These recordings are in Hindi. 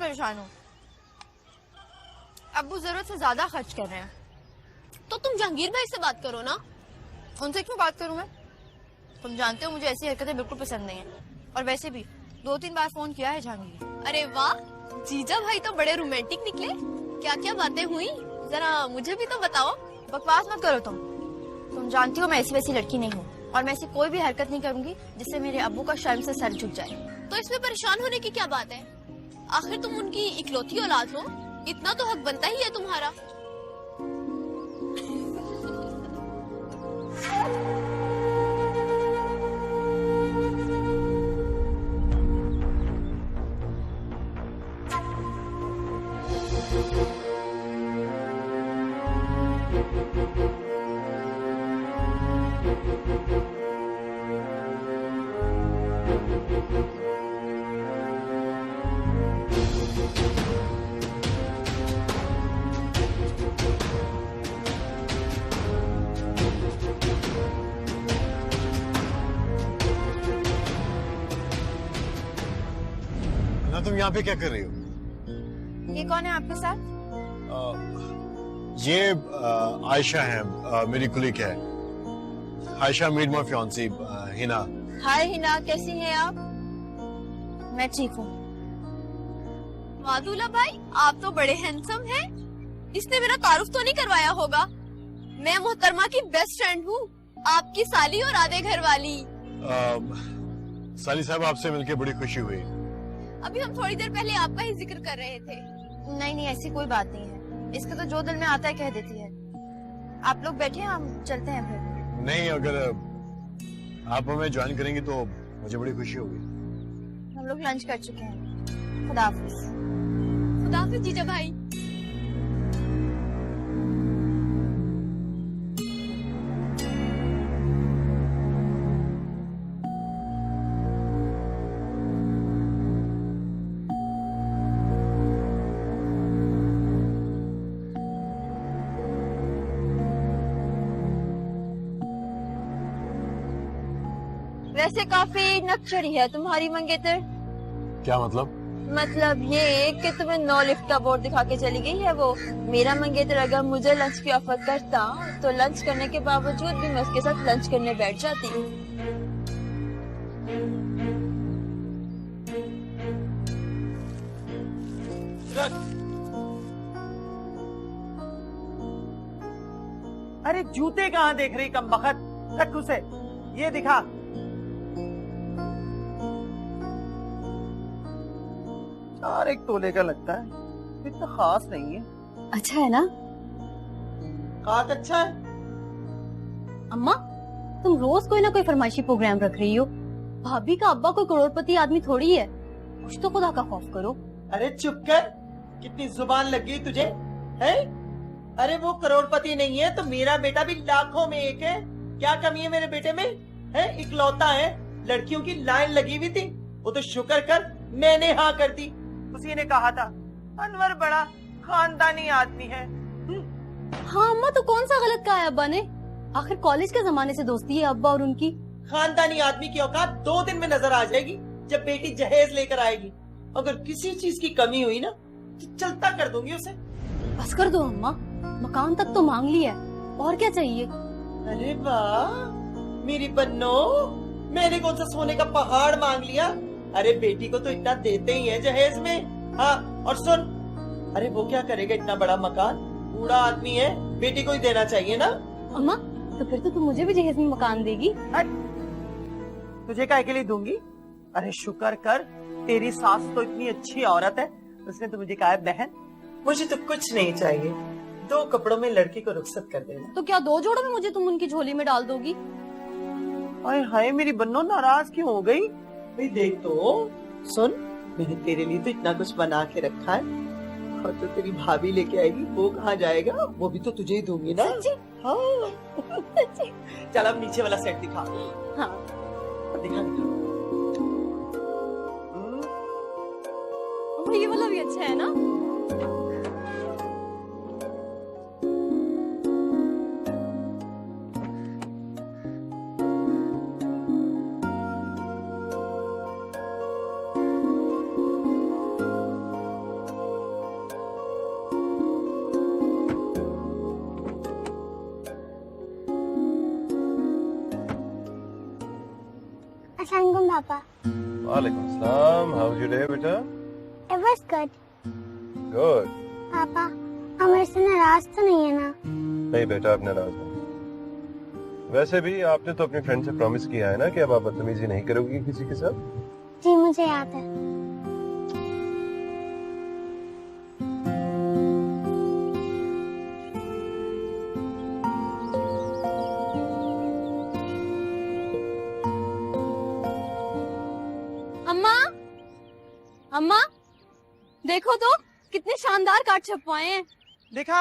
परेशान हूँ। अब्बू जरूरत से ज्यादा खर्च कर रहे हैं। तो तुम जहांगीर भाई से बात करो ना। उनसे क्यों बात करूँ मैं? तुम जानते हो मुझे ऐसी हरकतें बिल्कुल पसंद नहीं है। और वैसे भी 2-3 बार फोन किया है जहांगीर। अरे वाह, जीजा भाई तो बड़े रोमांटिक निकले। क्या क्या बातें हुई, जरा मुझे भी तो बताओ। बकवास मत करो तुम जानती हो मैं ऐसी वैसी लड़की नहीं हूँ और मैं ऐसी कोई भी हरकत नहीं करूंगी जिससे मेरे अब्बू का शर्म से सर झुक जाए। तो इसमें परेशान होने की क्या बात है? आखिर तुम उनकी इकलौती औलाद हो, इतना तो हक बनता ही है तुम्हारा। ना तुम यहाँ पे क्या कर रही हो? ये कौन है आपके साथ? ये आयशा है, मेरी कुलीग है। Ayesha meet my fiancee Hina. Hi Hina, कैसी हैं आप? मैं ठीक हूँ। मादुला भाई, आप तो बड़े हैंडसम हैं। इसने मेरा तारुफ तो नहीं करवाया होगा? मैं मोहतरमा की बेस्ट फ्रेंड हूँ, आपकी साली और आधे घर वाली। साली साहब, आपसे मिलके बड़ी खुशी हुई। अभी हम थोड़ी देर पहले आपका ही जिक्र कर रहे थे। नहीं, ऐसी कोई बात नहीं है। इसका तो जो दिल में आता है कह देती है। आप लोग बैठे, हम चलते हैं फिर। नहीं, अगर आप हमें ज्वाइन करेंगी तो मुझे बड़ी खुशी होगी। हम लोग लंच कर चुके हैं। खुदा हाफिज। खुदा हाफिज जीजा भाई। वैसे काफी नक्चड़ी है तुम्हारी मंगेतर। क्या मतलब? मतलब ये कि तुम्हें नो लिफ्ट का बोर्ड दिखा के चली गई है वो। मेरा मंगेतर अगर मुझे लंच की ऑफर करता तो लंच करने के बावजूद भी मैं उसके साथ लंच करने बैठ जाती। अरे जूते कहाँ देख रही कमबख्त? रख उसे, ये दिखा। चार एक तोले का लगता है, इतना खास नहीं है। अच्छा है ना? खास अच्छा है। अम्मा, तुम रोज कोई ना कोई फरमाइशी प्रोग्राम रख रही हो। भाभी का अब्बा कोई करोड़पति आदमी थोड़ी है, कुछ तो खुदा का खौफ करो। अरे चुप कर, कितनी जुबान लगी तुझे है? अरे वो करोड़पति नहीं है तो मेरा बेटा भी लाखों में एक है। क्या कमी है मेरे बेटे में? है इकलौता है, लड़कियों की लाइन लगी हुई थी, वो तो शुक्र कर मैंने हाँ कर दी। उसी ने कहा था अनवर बड़ा खानदानी आदमी है। हाँ अम्मा, तो कौन सा गलत कहा है अब्बा ने? आखिर कॉलेज के जमाने से दोस्ती है अब्बा और उनकी। खानदानी आदमी की औकात 2 दिन में नजर आ जाएगी जब बेटी जहेज लेकर आएगी। अगर किसी चीज की कमी हुई ना तो चलता कर दूंगी उसे। बस कर दो अम्मा, मकान तक तो मांग लिया है, और क्या चाहिए? अरे वाह मेरी बन्नो, मैंने कौन सा सोने का पहाड़ मांग लिया? अरे बेटी को तो इतना देते ही है जहेज में। हाँ और सुन, अरे वो क्या करेगा इतना बड़ा मकान? बूढ़ा आदमी है, बेटी को ही देना चाहिए ना। अम्मा, तो फिर तो तुम मुझे भी जहेज में मकान देगी? तुझे काय के लिए दूंगी? अरे शुक्र कर, तेरी सास तो इतनी अच्छी औरत है, उसने तो मुझे कहा है बहन मुझे तो कुछ नहीं चाहिए, 2 कपड़ों में लड़की को रुखसत कर देना। तो क्या 2 जोड़ों में मुझे तुम उनकी झोली में डाल दोगी? हाय हाय मेरी बन्नो, नाराज क्यों हो गई? भाई देख तो, सुन मैंने तेरे लिए तो इतना कुछ बना के रखा है, और तो तेरी भाभी लेके आएगी वो कहाँ जाएगा? वो भी तो तुझे ही दूंगी ना। हाँ चल अब नीचे वाला सेट दिखा। हाँ दिखा दिखा। ये वाला भी अच्छा है ना? Assalamualaikum, Papa. वालेकुम सलाम। हाउ इज योर डे बेटा? It was good. गुड। पापा, हम मेरे से नाराज तो नहीं है ना? नहीं बेटा, आप नाराज नहीं। वैसे भी आपने तो अपने फ्रेंड से प्रॉमिस किया है ना कि अब आप बदतमीजी नहीं करोगी किसी के साथ। जी मुझे याद है। अम्मा, अम्मा, देखो तो कितने शानदार कार्ड छपवाए हैं। देखा?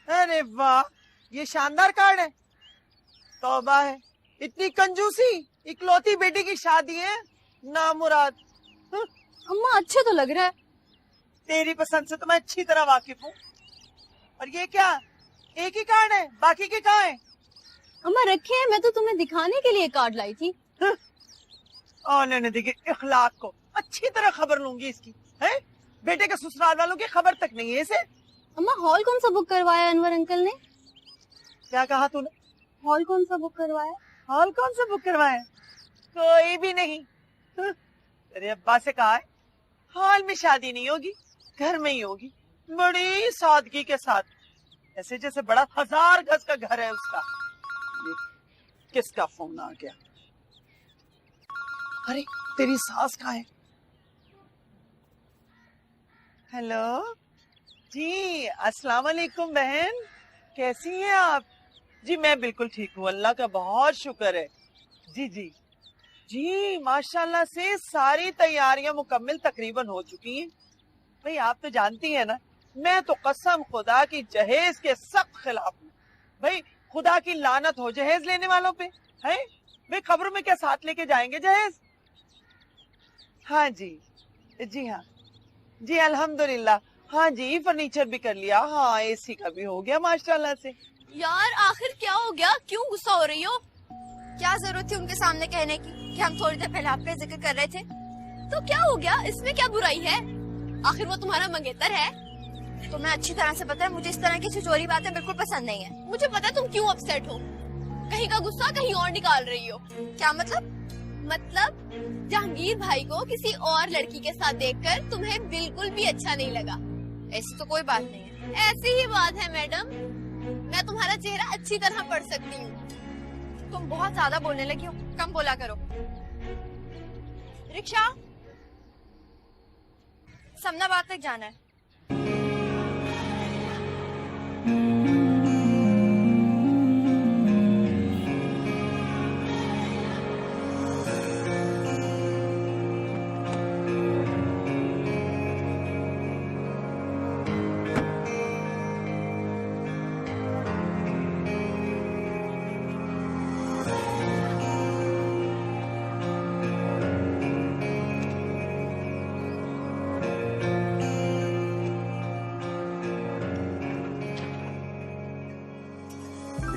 अरे वाह, ये शानदार कार्ड है। तौबा है, इतनी कंजूसी, इकलौती बेटी की शादी है, नामुराद। अम्मा अच्छे तो लग रहा है। तेरी पसंद से तो मैं अच्छी तरह वाकिफ हूँ। और ये क्या, एक ही कार्ड है, बाकी के कहाँ है? अम्मा रखे हैं, मैं तो तुम्हें दिखाने के लिए कार्ड लाई थी। और लेने देगी इखलाक को, अच्छी तरह खबर लूंगी इसकी। है बेटे के ससुराल वालों की खबर तक नहीं है इसे। अम्मा हॉल कौन सा बुक करवाया अनवर अंकल ने? क्या कहा तूने? हॉल कौन सा बुक करवाया? हॉल कौन सा बुक करवाया? कोई भी नहीं। तेरे अब्बा से कहा है हॉल में शादी नहीं होगी, घर में ही होगी, बड़ी सादगी के साथ, ऐसे जैसे बड़ा 1000 गज का घर है उसका। ये किसका फोन आ गया? अरे तेरी सास कहाँ है? हेलो जी, अस्सलाम वालेकुम बहन, कैसी हैं आप? जी मैं बिल्कुल ठीक हूँ, अल्लाह का बहुत शुक्र है। जी जी जी माशाल्लाह से सारी तैयारियां मुकम्मल तकरीबन हो चुकी हैं। भाई आप तो जानती हैं ना, मैं तो कसम खुदा की जहेज के सख्त खिलाफ हूँ। भाई खुदा की लानत हो जहेज लेने वालों पे। है भाई खबरों में क्या साथ लेके जाएंगे जहेज? हाँ जी, जी हाँ जी अल्हम्दुलिल्लाह। हाँ जी फर्नीचर भी कर लिया, हाँ एसी का भी हो गया माशाल्लाह से। यार आखिर क्या हो गया, क्यों गुस्सा हो रही हो? क्या जरूरत थी उनके सामने कहने की कि हम थोड़ी देर पहले आपका जिक्र कर रहे थे? तो क्या हो गया, इसमें क्या बुराई है? आखिर वो तुम्हारा मंगेतर है। तुम्हें अच्छी तरह से पता है मुझे इस तरह की छिछोरी बातें बिल्कुल पसंद नहीं है। मुझे पता है तुम क्यों अपसेट हो, कहीं का गुस्सा कहीं और निकाल रही हो। क्या मतलब? जहांगीर भाई को किसी और लड़की के साथ देखकर तुम्हें बिल्कुल भी अच्छा नहीं लगा। ऐसी तो कोई बात नहीं है। ऐसी ही बात है मैडम, मैं तुम्हारा चेहरा अच्छी तरह पढ़ सकती हूँ। तुम बहुत ज्यादा बोलने लगी हो, कम बोला करो। रिक्शा, समनाबाद तक जाना है।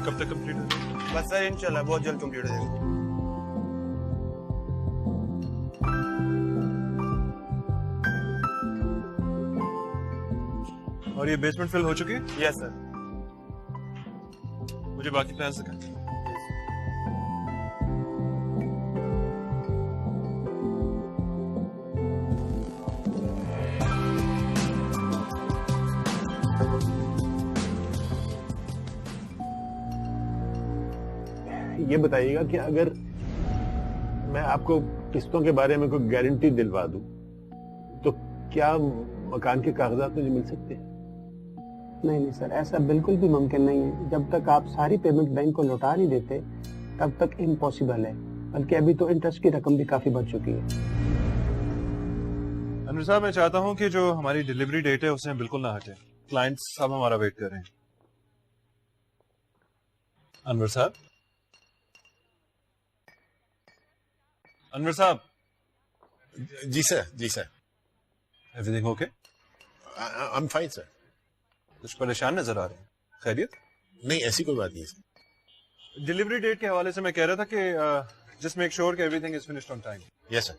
कब तक कंप्लीट हो? बस सर इंशाल्लाह बहुत जल्द कंप्लीट हो जाएगा। और ये बेसमेंट फिल हो चुकी है? Yes sir. मुझे बाकी प्लान दिखाएं। ये बताइएगा कि अगर मैं आपको किस्तों के बारे में कोई गारंटी दिलवा दूं तो क्या मकान के कागजात मुझे मिल सकते हैं? नहीं नहीं सर, ऐसा बिल्कुल भी मुमकिन नहीं है। जब तक आप सारी पेमेंट बैंक को लौटा नहीं देते तब तक इम्पॉसिबल है। बल्कि अभी तो इंटरेस्ट की रकम भी काफी बढ़ चुकी है। अनवर साहब, मैं चाहता हूं कि जो हमारी डिलीवरी डेट है उससे बिल्कुल ना हटे। क्लाइंट्स सब हमारा वेट कर रहे हैं। अनवर साहब, अनवर साहब। जी sir. Everything okay? I am fine sir. कुछ परेशान नजर आ रहे हैं, खैरियत? नहीं ऐसी कोई बात नहीं सर। डिलीवरी डेट के हवाले से मैं कह रहा था कि जस्ट मेक श्योर कि everything is finished on time. Yes sir.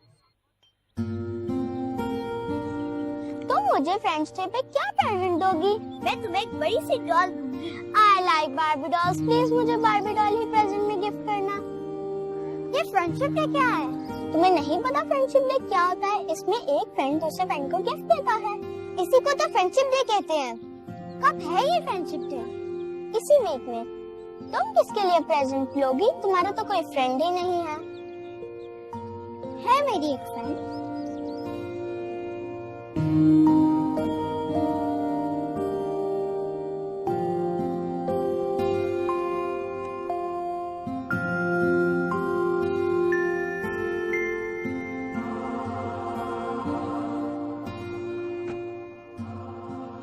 तुम मुझे फ्रेंड्स डे पे क्या प्रेजेंट दोगी? मैं तुम्हें एक बड़ी सी डॉल दूंगी। I like Barbie dolls, please मुझे बार्बी डॉल ही प्रेजेंट में गिफ्ट करना। ये फ्रेंडशिप डे क्या है? तुम्हें नहीं पता फ्रेंडशिप डे क्या होता है? इसमें एक फ्रेंड दूसरे फ्रेंड को गिफ्ट देता है। इसी को तो फ्रेंडशिप डे कहते हैं। कब है ये फ्रेंडशिप डे? इसी वीक में। तुम किसके लिए प्रेजेंट लोगी? तुम्हारा तो कोई फ्रेंड ही नहीं है। है मेरी एक फ्रेंड।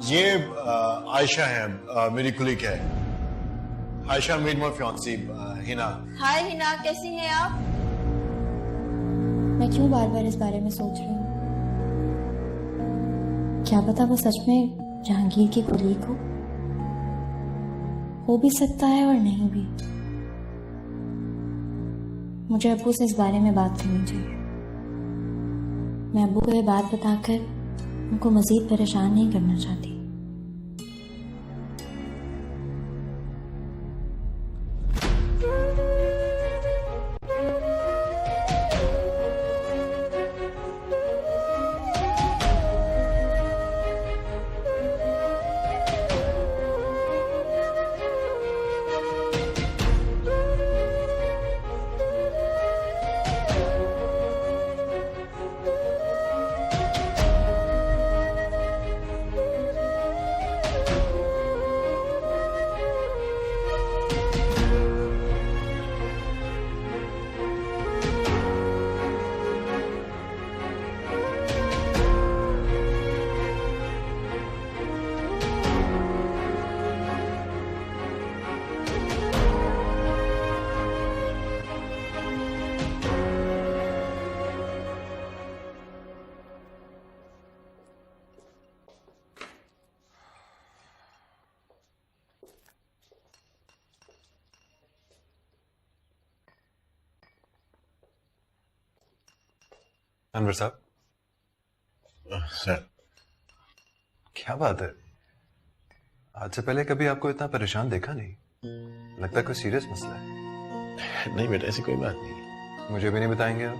ये आयशा है, मेरी कुलीग है। Ayesha made my fiancee Hina. Hi Hina, कैसी हैं आप? मैं क्यों बार बार इस बारे में सोच रही हूँ? क्या पता वो सच में जहांगीर की कुलीग हो भी सकता है और नहीं भी। मुझे अब्बू से इस बारे में बात करनी चाहिए। मैं अब्बू को ये बात बताकर उनको मजीद परेशान नहीं करना चाहती। अनवर साहब, सर क्या बात है? आज से पहले कभी आपको इतना परेशान देखा नहीं। लगता है कोई सीरियस मसला है। नहीं बेटा, ऐसी कोई बात नहीं। मुझे भी नहीं बताएंगे आप?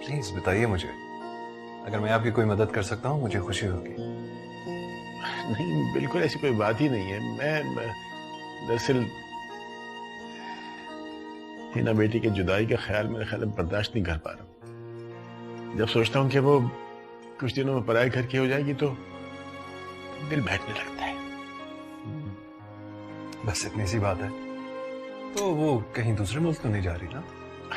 प्लीज बताइए मुझे। अगर मैं आपकी कोई मदद कर सकता हूँ मुझे खुशी होगी। नहीं, बिल्कुल ऐसी कोई बात ही नहीं है। मैं दरअसल हिना बेटी की जुदाई का ख्याल मेरे ख्याल में बर्दाश्त नहीं कर पा रहा हूँ। जब सोचता हूँ कि वो कुछ दिनों में पराये घर की हो जाएगी तो दिल बैठने लगता है। बस इतनी सी बात है। तो वो कहीं दूसरे मुल्क तो नहीं जा रही ना?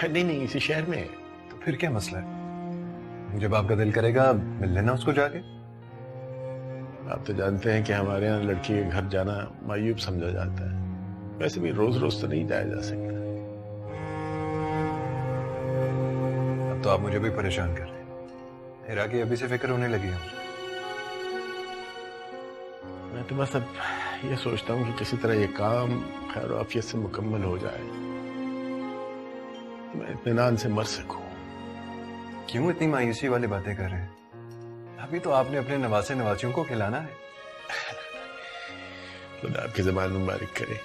नहीं नहीं, इसी शहर में है। तो फिर क्या मसला है? जब आपका दिल करेगा मिल लेना उसको जाके। आप तो जानते हैं कि हमारे यहाँ लड़की के घर जाना मायूब समझा जाता है। वैसे भी रोज रोज तो नहीं जाया जा सकता। अब तो आप मुझे भी परेशान कर रहे हैं। हिरा की अभी से फिक्र होने लगी है मुझे। मैं तो बस अब ये सोचता हूँ कि किसी तरह ये काम खैर और आफियत से मुकम्मल हो जाए, मैं इत्मीनान से मर सकूं। क्यों इतनी मायूसी वाली बातें कर रहे हैं? अभी तो आपने अपने नवासे नवासियों को खिलाना है। खुदा आपकी ज़बान मुबारक करे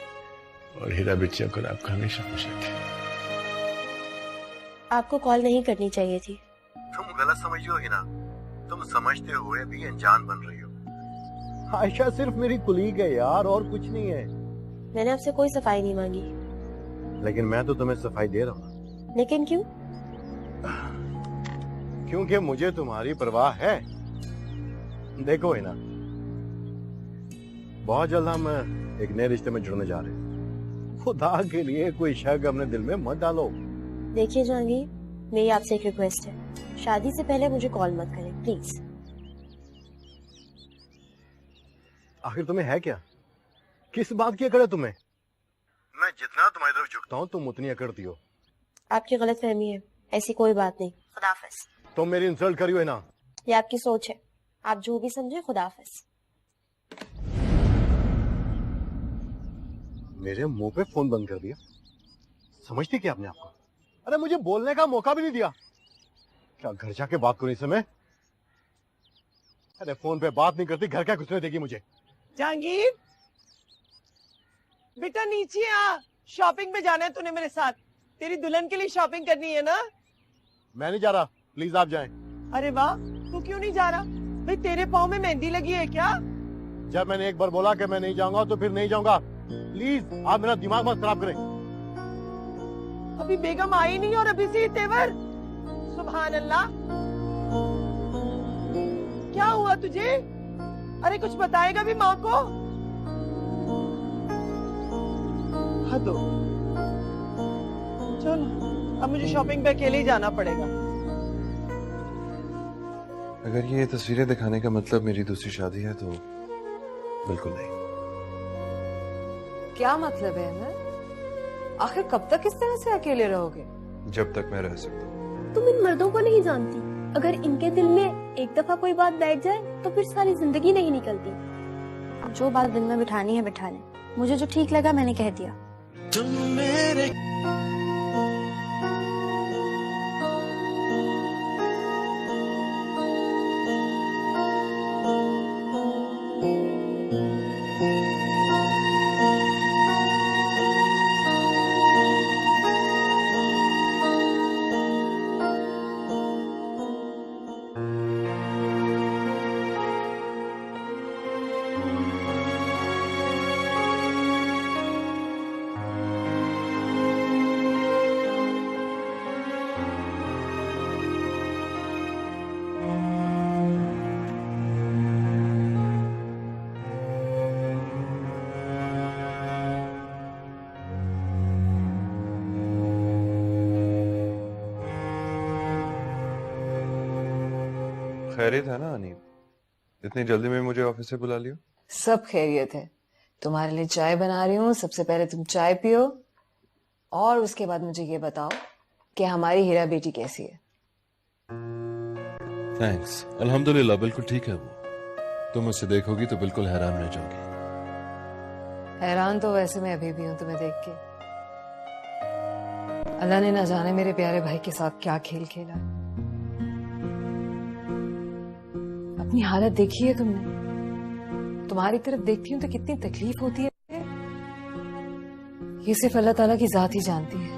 और हीरा बिटिया को आपका हमेशा खुश रखे। आपको कॉल नहीं करनी चाहिए थी। तुम गलत समझ रही हो हिना। तुम समझते हुए भी अनजान बन रही हो। आयशा सिर्फ मेरी कुलीग है यार, और कुछ नहीं है। मैंने आपसे कोई सफाई नहीं मांगी। लेकिन मैं तो तुम्हें सफाई दे रहा हूँ। लेकिन क्यों? क्योंकि मुझे तुम्हारी परवाह है। देखो हिना, बहुत जल्द हम एक नए रिश्ते में जुड़ने जा रहे हैं। खुदा के लिए कोई शक अपने दिल में मत डालो। देखिए जहांगीर, मेरी आपसे एक रिक्वेस्ट है, शादी से पहले मुझे कॉल मत करें प्लीज। आखिर तुम्हें है क्या? किस बात की अकड़ है तुम्हें? मैं जितना तुम्हारी तरफ झुकता हूँ तुम उतनी अकड़ती हो। आपकी गलत फहमी है, ऐसी कोई बात नहीं। खुदाफिज। तुम मेरी इंसल्ट करी हो ना? ये आपकी सोच है, आप जो भी समझे। खुदाफिज। मेरे मुंह पे फोन बंद कर दिया। समझती क्या आपने आपको? अरे मुझे बोलने का मौका भी नहीं दिया। क्या घर जाके बात करूं इस समय? अरे फोन पे बात नहीं करती, घर क्या घुसने देगी मुझे? जहांगीर बेटा नीचे आ, शॉपिंग पे जाना है तूने मेरे साथ। तेरी दुल्हन के लिए शॉपिंग करनी है ना? मैं नहीं जा रहा, प्लीज आप जाएं। अरे वाह, तू क्यों नहीं जा रहा? भाई तेरे पाँव में मेहंदी लगी है क्या? जब मैंने एक बार बोला कि मैं नहीं जाऊंगा तो फिर नहीं जाऊंगा। प्लीज आप मेरा दिमाग मत खराब करें। अभी बेगम आई नहीं और अभी से ये तेवर। सुभान अल्लाह, क्या हुआ तुझे? अरे कुछ बताएगा भी माँ को? हद हो। चलो अब मुझे शॉपिंग पे अकेले ही जाना पड़ेगा। अगर ये तस्वीरें दिखाने का मतलब मेरी दूसरी शादी है तो बिल्कुल नहीं। क्या मतलब है अहमद? आखिर कब तक इस तरह से अकेले रहोगे? जब तक मैं रह सकता हूँ। तुम इन मर्दों को नहीं जानती, अगर इनके दिल में एक दफा कोई बात बैठ जाए तो फिर सारी जिंदगी नहीं निकलती। जो बात दिल में बिठानी है बिठा ले। मुझे जो ठीक लगा मैंने कह दिया। तुम मेरे खैरियत है ना अनीब? इतनी जल्दी में मुझे ऑफिस से बुला लियो? सब खैरियत है। तुम्हारे लिए चाय बना रही हूँ। सबसे पहले तुम चाय पियो और उसके बाद मुझे ये बताओ कि हमारी हीरा बेटी कैसी है। थैंक्स, अल्हम्दुलिल्लाह बिल्कुल ठीक है वो। तुम उसे देखोगी तो बिल्कुल हैरान रह जाओगी। हैरान तो वैसे मैं अभी भी हूँ तुम्हें देख के। अल्लाह ने ना जाने मेरे प्यारे भाई के साथ क्या खेल खेला। अपनी हालत देखी है तुमने? तुम्हारी तरफ देखती हूँ तो कितनी तकलीफ होती है। ये सिर्फ अल्लाह ताला की जात ही जानती है।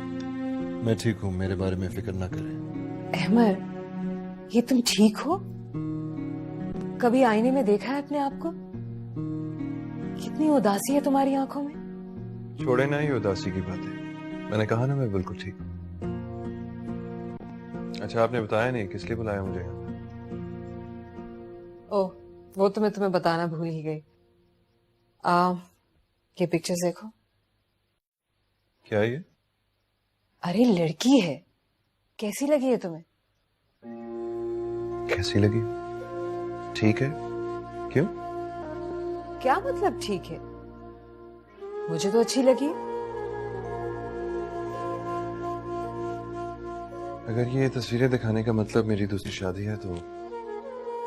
मैं ठीक हूँ, मेरे बारे में फिक्र ना करें। अहमद, ये तुम ठीक हो? कभी आईने में देखा है अपने आप को? कितनी उदासी है तुम्हारी आंखों में। छोड़े ना ही उदासी की बातें। मैंने कहा ना मैं बिल्कुल ठीक हूँ। अच्छा आपने बताया नहीं किस लिए बुलाया मुझे यहाँ? ओह, वो तो मैं तुम्हें बताना भूल ही गई। ये पिक्चर्स देखो। क्या ये? अरे लड़की है, कैसी लगी है तुम्हें? कैसी लगी? ठीक है। क्यों? क्या मतलब ठीक है? मुझे तो अच्छी लगी। अगर ये तस्वीरें दिखाने का मतलब मेरी दूसरी शादी है तो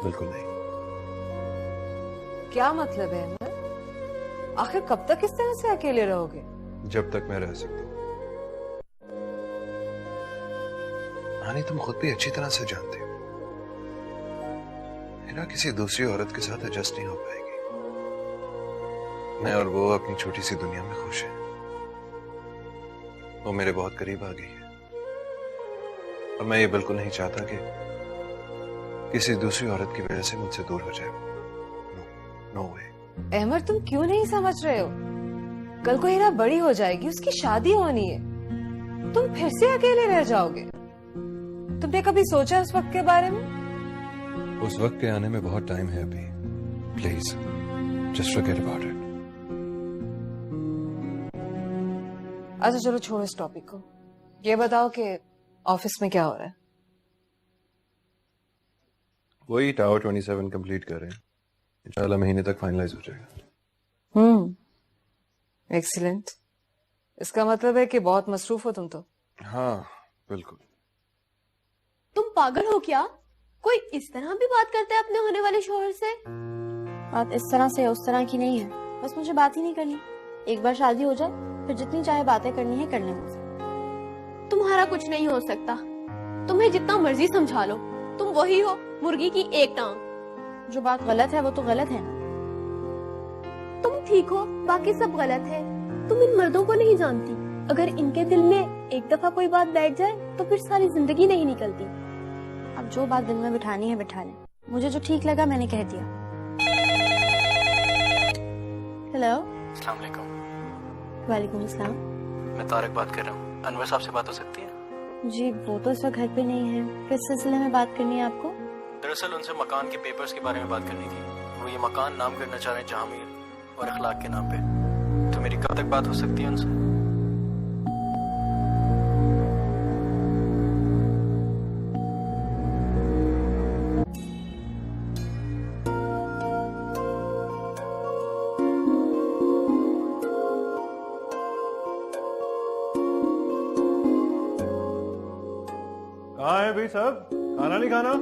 बिल्कुल नहीं। क्या मतलब है अहमद? आखिर कब तक इस तरह से अकेले रहोगे? जब तक मैं रह सकता हूँ। आनी तुम खुद भी अच्छी तरह से जानते हो मेरा किसी दूसरी औरत के साथ एडजस्ट नहीं हो पाएगी। मैं और वो अपनी छोटी सी दुनिया में खुश है। वो मेरे बहुत करीब आ गई है और मैं ये बिल्कुल नहीं चाहता कि किसी दूसरी औरत की वजह से मुझसे दूर हो जाए। नो वे। अहमद, तुम क्यों नहीं समझ रहे हो? कल को हीरा बड़ी हो जाएगी, उसकी शादी होनी है, तुम फिर से अकेले रह जाओगे। तुमने कभी सोचा उस वक्त के बारे में? उस वक्त के आने में बहुत टाइम है अभी। Please just forget about it. अच्छा चलो छोड़ो इस टॉपिक को। ये बताओ कि ऑफिस में क्या हो रहा है? वही टावर 27 कंप्लीट कर रहे हैं। इंशाल्लाह महीने तक फाइनलाइज हो जाएगा। एक्सीलेंट। इसका मतलब है कि बहुत मसरूफ हो तुम तो। हाँ बिल्कुल। तुम पागल हो क्या? कोई इस तरह भी बात करता है अपने होने वाले शौहर से? बात इस तरह से उस तरह की नहीं है, बस मुझे बात ही नहीं करनी। एक बार शादी हो जाए फिर जितनी चाहे बातें करनी है कर ले मुझसे। तुम्हारा कुछ नहीं हो सकता, तुम्हें जितना मर्जी समझा लो, तुम वही हो मुर्गी की एक टांग। जो बात गलत है वो तो गलत है ना। तुम ठीक हो, बाकी सब गलत है। तुम इन मर्दों को नहीं जानती, अगर इनके दिल में एक दफा कोई बात बैठ जाए तो फिर सारी जिंदगी नहीं निकलती। अब जो बात दिल में बिठानी है बिठा लें। मुझे जो ठीक लगा मैंने कह दिया। हेलो। अस्सलाम वालेकुम। वालेकुम अस्सलाम। मैं तारिक बात कर रहा हूँ। अनवर साहब से बात हो सकती है? जी वो तो इस वक्त घर पे नहीं है। किस सिलसिले में बात करनी है आपको? दरअसल उनसे मकान के पेपर्स के बारे में बात करनी थी। वो ये मकान नाम करना चाह रहे हैं जहांगीर और अखलाक के नाम पे। तो मेरी कब तक बात हो सकती है उनसे? कहाँ है भाई साहब, खाना नहीं खाना?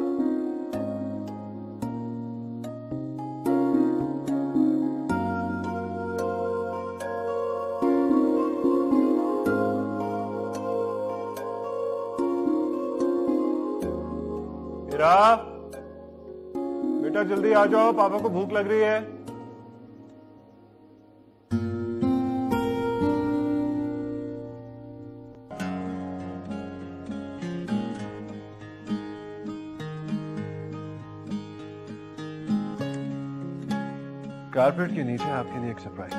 हीरा, बेटा जल्दी आ जाओ, पापा को भूख लग रही है। कारपेट के नीचे आपके लिए एक सरप्राइज।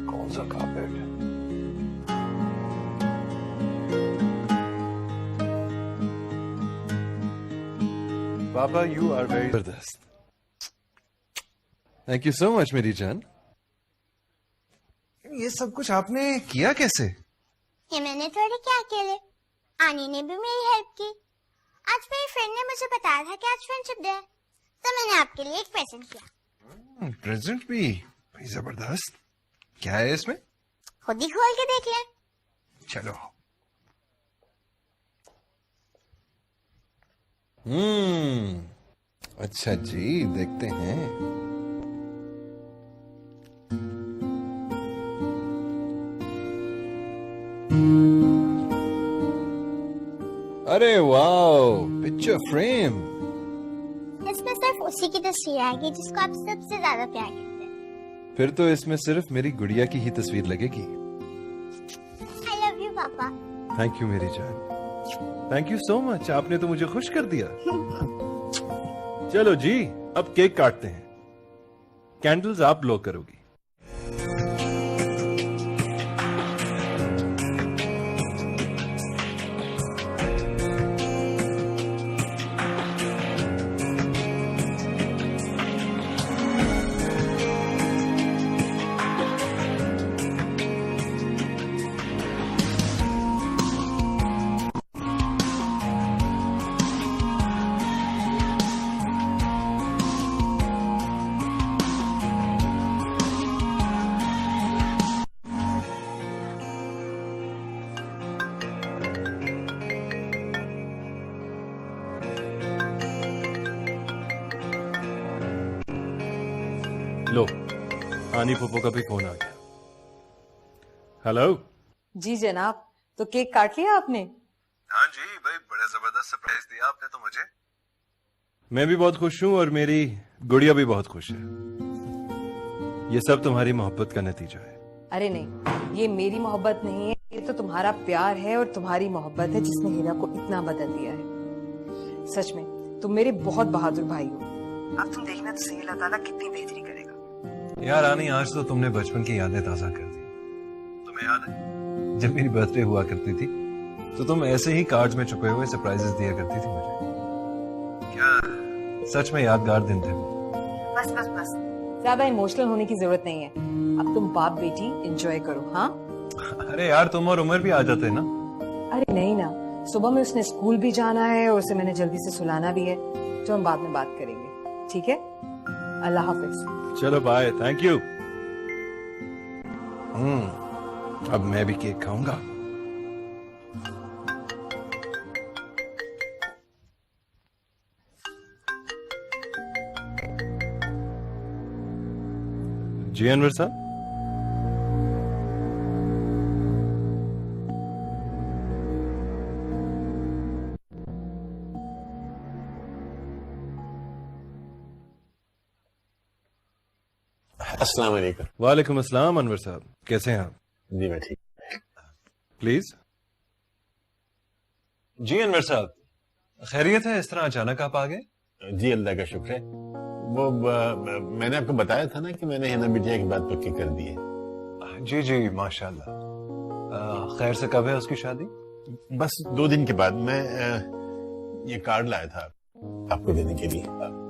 कौन सा कारपेट? पापा यू आर वेरी जबरदस्त। थैंक यू सो मच मेरी जान। ये सब कुछ आपने किया कैसे? ये मैंने थोड़ी क्या अकेले, आनी ने भी मेरी हेल्प की। आज मेरी फ्रेंड ने मुझे बताया था कि आज फ्रेंडशिप डे है, तो मैंने आपके लिए एक प्रेजेंट किया। प्रेजेंट भी जबरदस्त। क्या है इसमें? खुद ही खोल के देख ले। चलो। अच्छा जी, देखते हैं। अरे वाओ, पिक्चर फ्रेम। इसमें सिर्फ उसी की तस्वीर आएगी जिसको आप सबसे ज्यादा प्यार करते हैं। फिर तो इसमें सिर्फ मेरी गुड़िया की ही तस्वीर लगेगी। आई लव यू पापा। थैंक यू मेरी जान। थैंक यू सो मच, आपने तो मुझे खुश कर दिया। चलो जी, अब केक काटते हैं। कैंडल्स आप ब्लो करोगी। लो, आनी फूफो का भी फोन आ गया। हेलो जी जनाब, तो केक काट लिया आपने? हाँ जी भाई, बड़ा जबरदस्त सरप्राइज दिया आपने तो मुझे। मैं भी बहुत खुश हूँ और मेरी गुड़िया भी बहुत खुश है। ये सब तुम्हारी मोहब्बत का नतीजा है। अरे नहीं, ये मेरी मोहब्बत नहीं है, ये तो तुम्हारा प्यार है और तुम्हारी मोहब्बत है जिसने हीरा को इतना बदल दिया है। सच में तुम मेरे बहुत बहादुर भाई हो। अब तुम देखना तो सही, अल्लाह ताला कितनी बेहतरी करेगा। यार आनी, आज तो तुमने बचपन की यादें ताजा कर दी। तुम्हें याद है जब मेरी बर्थडे हुआ करती थी तो तुम ऐसे ही कार्ड्स में छुपे हुए सरप्राइजेस दिया करती थी मुझे। क्या सच में यादगार दिन थे। बस बस बस, ज्यादा इमोशनल होने की जरूरत नहीं है। अब तुम बाप बेटी एंजॉय करो। हाँ अरे यार, तुम और उमर भी आ जाते ना। अरे नहीं ना, सुबह में उसने स्कूल भी जाना है और उसे मैंने जल्दी से सुलाना भी है, तो हम बाद में बात करेंगे, ठीक है? अल्लाह हाफिज। चलो बाय, थैंक यू। अब मैं भी केक खाऊंगा। जी अनवर साहब। अस्सलाम वालेकुम। वालेकुम अस्सलाम अनवर साहब, कैसे हैं आप? जी मैं ठीक। प्लीज। जी अनवर साहब, खैरियत है? इस तरह अचानक आप आ गए? जी अल्लाह का शुक्र है। वो मैंने आपको बताया था ना कि मैंने हिना बिटिया की बात पक्की कर दी है। जी जी माशाल्लाह। खैर से कब है उसकी शादी? बस 2 दिन के बाद। मैं ये कार्ड लाया था आपको देने के लिए।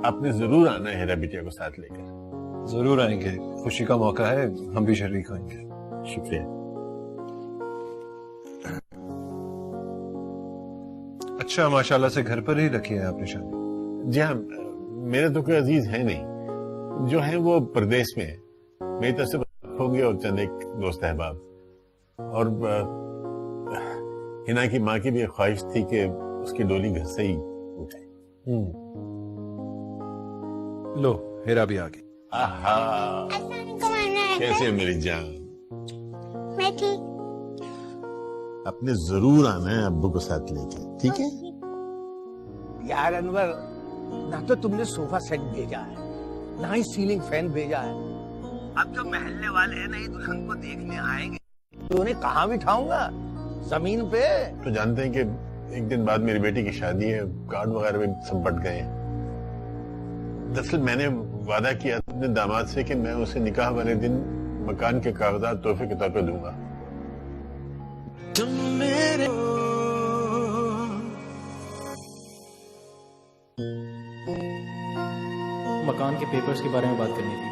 आपने जरूर आना है हिना बिटिया को साथ लेकर। जरूर आएंगे, खुशी का मौका है, हम भी शरीक होंगे। शुक्रिया। अच्छा, माशाल्लाह से घर पर ही रखी है आपने शादी? जी हाँ, मेरे तो कोई अजीज है नहीं, जो है वो प्रदेश में है। मेरी तरफ से होंगे और चंद एक दोस्त अहबाब। और हिना की माँ की भी ख्वाहिश थी कि उसकी डोली घर से ही उठे। लो हिरा भी आ गई। आहा, कैसे है मेरी जान? मैं ठीक। आपने जरूर आना है अब्बू को साथ लेके, ठीक है? यार अनवर, ना तो तुमने सोफा सेट भेजा है, ना ही सीलिंग फैन भेजा है। अब जो महल्ले वाले हैं नई दुल्हन को देखने आएंगे तो उन्हें कहाँ बिठाऊंगा? जमीन पे? तो जानते हैं कि एक दिन बाद मेरी बेटी की शादी है, कार्ड वगैरह भी सब बट गए हैं। दरअसल मैंने वादा किया अपने दामाद से कि मैं उसे निकाह वाले दिन मकान के कागजात तोहफे के तौर पे दूंगा। तुम मेरे मकान के पेपर्स के बारे में बात करनी थी।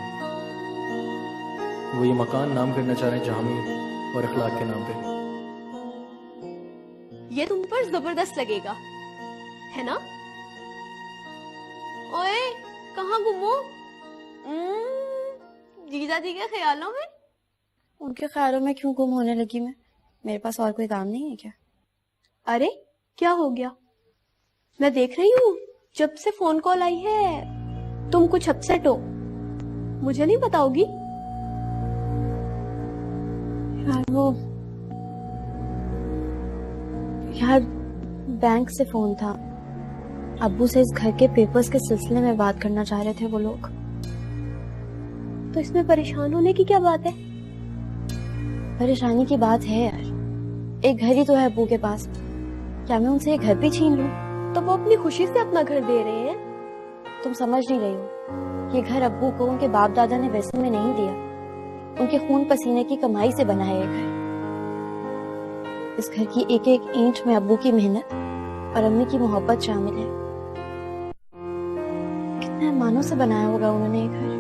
वो ये मकान नाम करना चाह रहे हैं जहांगीर और अखलाक के नाम पे। ये तुम पर जबरदस्त लगेगा, है ना? ओए, कहाँ गुमो? जीजा जी के ख्यालों में? उनके ख्यालों में क्यों गुम होने लगी मैं? मेरे पास और कोई काम नहीं है क्या? अरे क्या हो गया? मैं देख रही हूँ जब से फोन कॉल आई है तुम कुछ अपसेट हो। मुझे नहीं बताओगी? यार बैंक से फोन था, अब्बू से इस घर के पेपर्स के सिलसिले में बात करना चाह रहे थे वो लोग। तो इसमें परेशान होने की क्या बात है? परेशानी की बात है यार, एक घर ही तो है अब्बू के पास, क्या मैं उनसे ये घर भी छीन लूं? तो वो अपनी खुशी से अपना घर दे रहे हैं। तुम समझ नहीं रही हो, ये घर अब्बू को उनके बाप दादा ने वैसे में नहीं दिया, उनके खून पसीने की कमाई से बना है ये घर। इस घर की एक एक ईंट में अब्बू की मेहनत और अम्मी की मोहब्बत शामिल है। कितने अरमानों से बनाया होगा उन्होंने ये घर।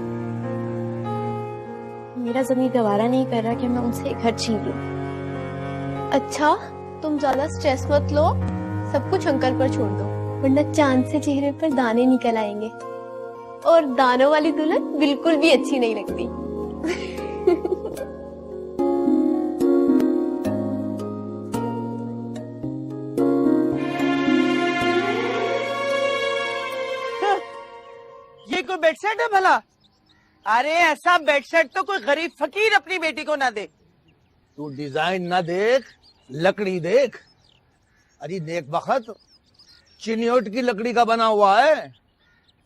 मेरा ज़मीर गवारा नहीं कर रहा कि मैं उनसे एक घर छीन लूं। अच्छा, तुम ज्यादा स्ट्रेस मत लो, सब कुछ अंकल पर छोड़ दो, वरना चांद से चेहरे पर दाने निकल आएंगे और दानों वाली दुल्हन बिल्कुल भी अच्छी नहीं लगती। ये कोई बेडसेट है भला? अरे ऐसा बेडसेट तो कोई गरीब फकीर अपनी बेटी को ना दे। तू डिजाइन ना देख, लकड़ी देख। अरे नेक बखत चिन्योट की लकड़ी का बना हुआ है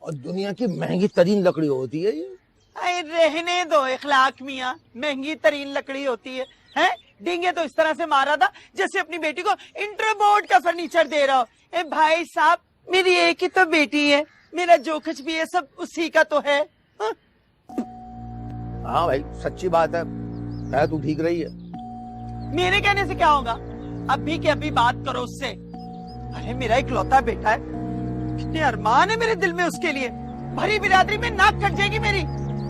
और दुनिया की महंगी तरीन लकड़ी होती है ये। अरे रहने दो इखलाक मियाँ, महंगी तरीन लकड़ी होती है, हैं? डींगे तो इस तरह से मारा था जैसे अपनी बेटी को इंटरबोर्ड का फर्नीचर दे रहा हो। ए भाई साहब, मेरी एक ही तो बेटी है, मेरा जो कुछ भी है सब उसी का तो है। हाँ भाई सच्ची बात है तू ठीक रही है। मेरे कहने से क्या होगा? अभी के अभी बात करो उससे। अरे मेरा इकलौता बेटा है, कितने अरमान है मेरे दिल में उसके लिए। भरी बिरादरी में नाक कट जाएगी मेरी।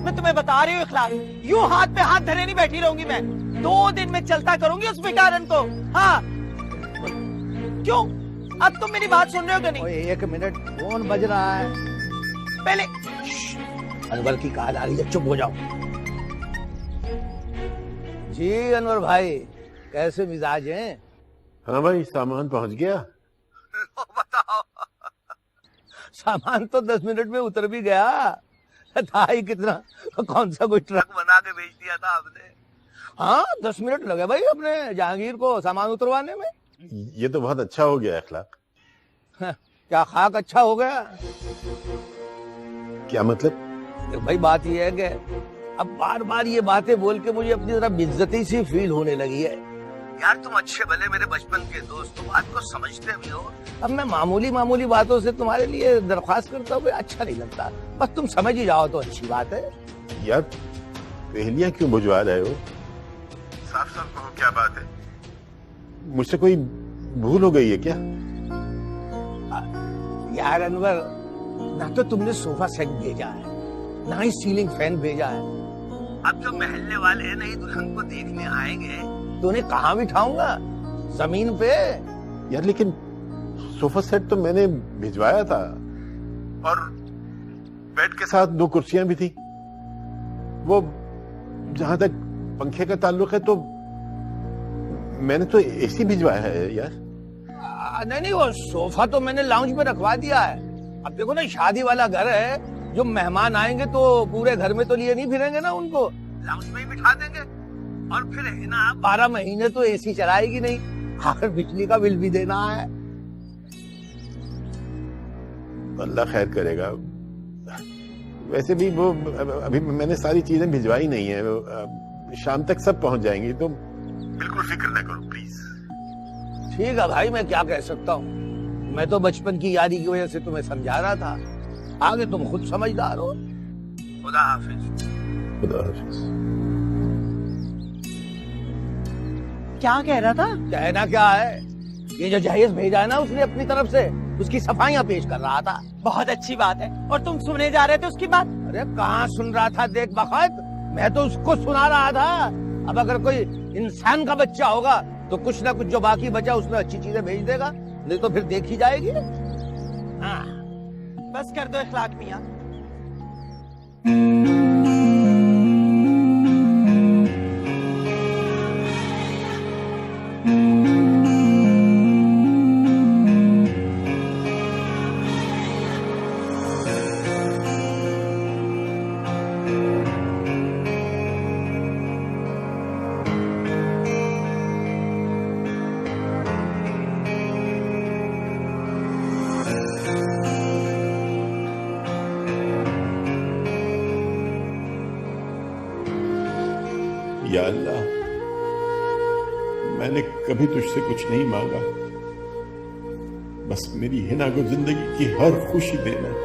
मैं तुम्हें बता रही हूँ इखलाक, यूं हाथ पे हाथ धरे नहीं बैठी रहूंगी मैं। 2 दिन में चलता करूंगी उस बेकारन को। हाँ क्यों? अब तुम मेरी बात सुन रहे हो कि नहीं? 1 मिनट, फोन बज रहा है। पहले अनवर की कॉल आ रही है, चुप हो जाओ। जी अनवर भाई, कैसे मिजाज हैं? हाँ भाई, सामान पहुंच गया। बताओ। सामान तो 10 मिनट में उतर भी गया था ही कितना। कौन सा कोई ट्रक बना के भेज दिया था आपने? हाँ 10 मिनट लगे भाई अपने जहांगीर को सामान उतरवाने में। ये तो बहुत अच्छा हो गया अखलाक। क्या खाक अच्छा हो गया? क्या मतलब? भाई बात यह है कि अब बार बार ये बातें बोल के मुझे अपनी तरफ बेइज्जती सी फील होने लगी है। यार तुम अच्छे भले मेरे बचपन के दोस्त, तुम बात को समझते भी हो। अब मैं मामूली मामूली बातों से तुम्हारे लिए दरख्वास्त करता हूँ, अच्छा नहीं लगता। बस तुम समझ ही जाओ तो अच्छी बात है। यार पहेलियां क्यों बुझवा रहे हो? साफ साफ कहो क्या बात है? मुझसे कोई भूल हो गई है क्या? यार अनवर, ना तो तुमने सोफा सेट भेजा है, ना ही सीलिंग फैन भेजा है। अब जो महल्ले वाले हैं नहीं दुल्हन को देखने आएंगे तो उन्हें कहाँ बिठाऊंगा? जमीन पे? यार लेकिन सोफा सेट तो मैंने भिजवाया था और बेड के साथ 2 कुर्सियां भी थी। वो जहां तक पंखे का ताल्लुक है तो मैंने तो एसी भिजवाया है यार। नहीं, वो सोफा तो मैंने लाउंज में रखवा दिया है। अब देखो ना, शादी वाला घर है, जो मेहमान आएंगे तो पूरे घर में तो लिए नहीं फिरेंगे ना, उनको लाउंज में ही बिठा देंगे। और फिर है ना 12 महीने तो एसी चलाएगी नहीं, आखिर बिजली का बिल भी देना है। अल्लाह खैर करेगा। वैसे भी वो अभी मैंने सारी चीजें भिजवाई नहीं है, शाम तक सब पहुंच जाएंगी, तो बिल्कुल फिक्र न करो प्लीज। ठीक है भाई, मैं क्या कह सकता हूँ। मैं तो बचपन की यारी की वजह से तुम्हें समझा रहा था, आगे तुम खुद समझदार हो। खुदा हाफिज। खुदा हाफिज। क्या कह रहा था? कहना क्या है, ये जो जहेज भेजा है ना उसने अपनी तरफ से, उसकी सफाइयां पेश कर रहा था। बहुत अच्छी बात है। और तुम सुने जा रहे थे उसकी बात? अरे कहाँ सुन रहा था, देख बखत, मैं तो उसको सुना रहा था। अब अगर कोई इंसान का बच्चा होगा तो कुछ ना कुछ जो बाकी बचा उसमें अच्छी चीजें भेज देगा, नहीं तो फिर देखी जाएगी। हाँ। बस कर दो इखलाक मियां। या अल्लाह, मैंने कभी तुझसे कुछ नहीं मांगा, बस मेरी हिना को जिंदगी की हर खुशी देना।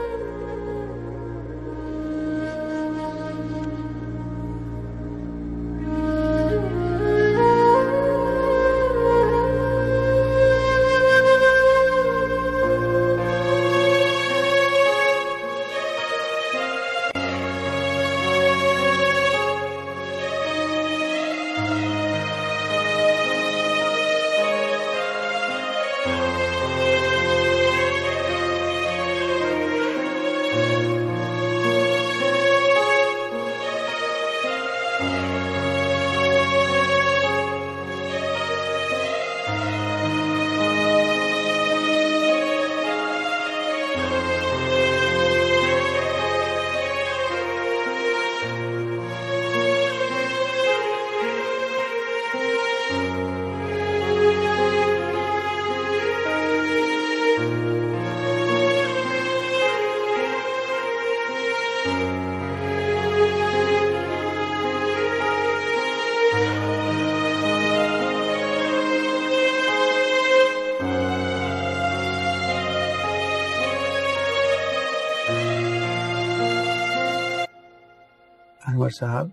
अनवर साहब,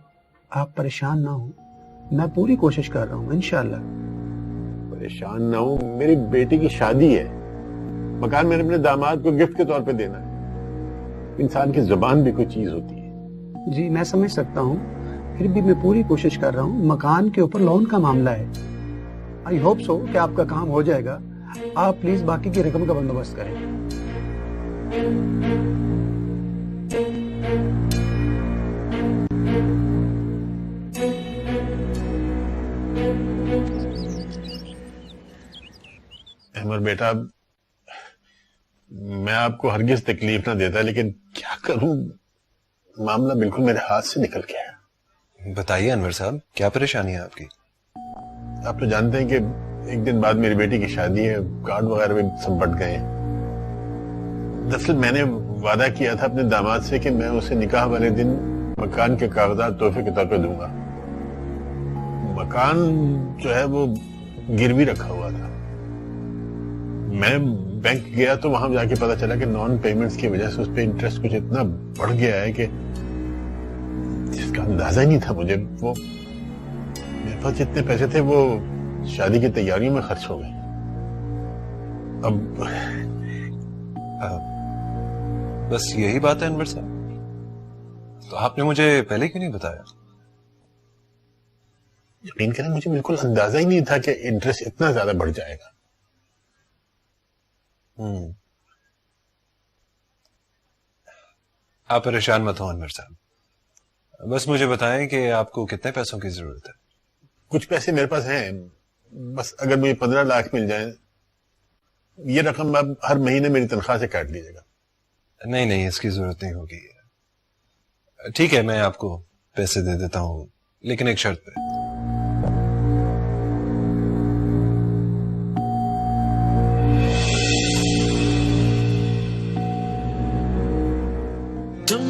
आप परेशान ना हो, मैं पूरी कोशिश कर रहा हूँ इंशाल्लाह। परेशान ना हो, मेरी बेटी की शादी है, मकान मैंने अपने दामाद को गिफ्ट के तौर पे देना है। इंसान की जुबान भी कोई चीज होती है। जी मैं समझ सकता हूँ, फिर भी मैं पूरी कोशिश कर रहा हूँ। मकान के ऊपर लोन का मामला है, आई होप सो कि आपका काम हो जाएगा। आप प्लीज बाकी की रकम का बंदोबस्त करें। अहमद बेटा, मैं आपको हरगिज तकलीफ ना देता, लेकिन क्या करूं, मामला बिल्कुल मेरे हाथ से निकल गया। बताइए अनवर साहब, क्या परेशानी है आपकी? आप तो जानते हैं कि एक दिन बाद मेरी बेटी की शादी है, कार्ड वगैरह भी सब बट गए हैं। दरअसल मैंने वादा किया था अपने दामाद से कि मैं उसे निकाह वाले दिन मकान के कागजात तोहफे के तौर पे दूंगा। मकान जो है वो गिरवी रखा हुआ था। मैं बैंक गया तो वहां जाके पता चला कि नॉन पेमेंट्स की वजह से उस पर इंटरेस्ट कुछ इतना बढ़ गया है कि जिसका अंदाजा ही नहीं था मुझे। वो मेरे पास जितने पैसे थे वो शादी की तैयारियों में खर्च हो गए। अब बस यही बात है अनवर साहब? तो आपने मुझे पहले क्यों नहीं बताया? यकीन करें मुझे बिल्कुल अंदाजा ही नहीं था कि इंटरेस्ट इतना ज्यादा बढ़ जाएगा। आप परेशान मत हो अनवर साहब, बस मुझे बताएं कि आपको कितने पैसों की जरूरत है। कुछ पैसे मेरे पास हैं, बस अगर मुझे 15 लाख मिल जाए, ये रकम आप हर महीने मेरी तनख्वाह से काट लीजिएगा। नहीं नहीं, इसकी जरूरत नहीं होगी। ठीक है, मैं आपको पैसे दे देता हूं, लेकिन एक शर्त पे। तुम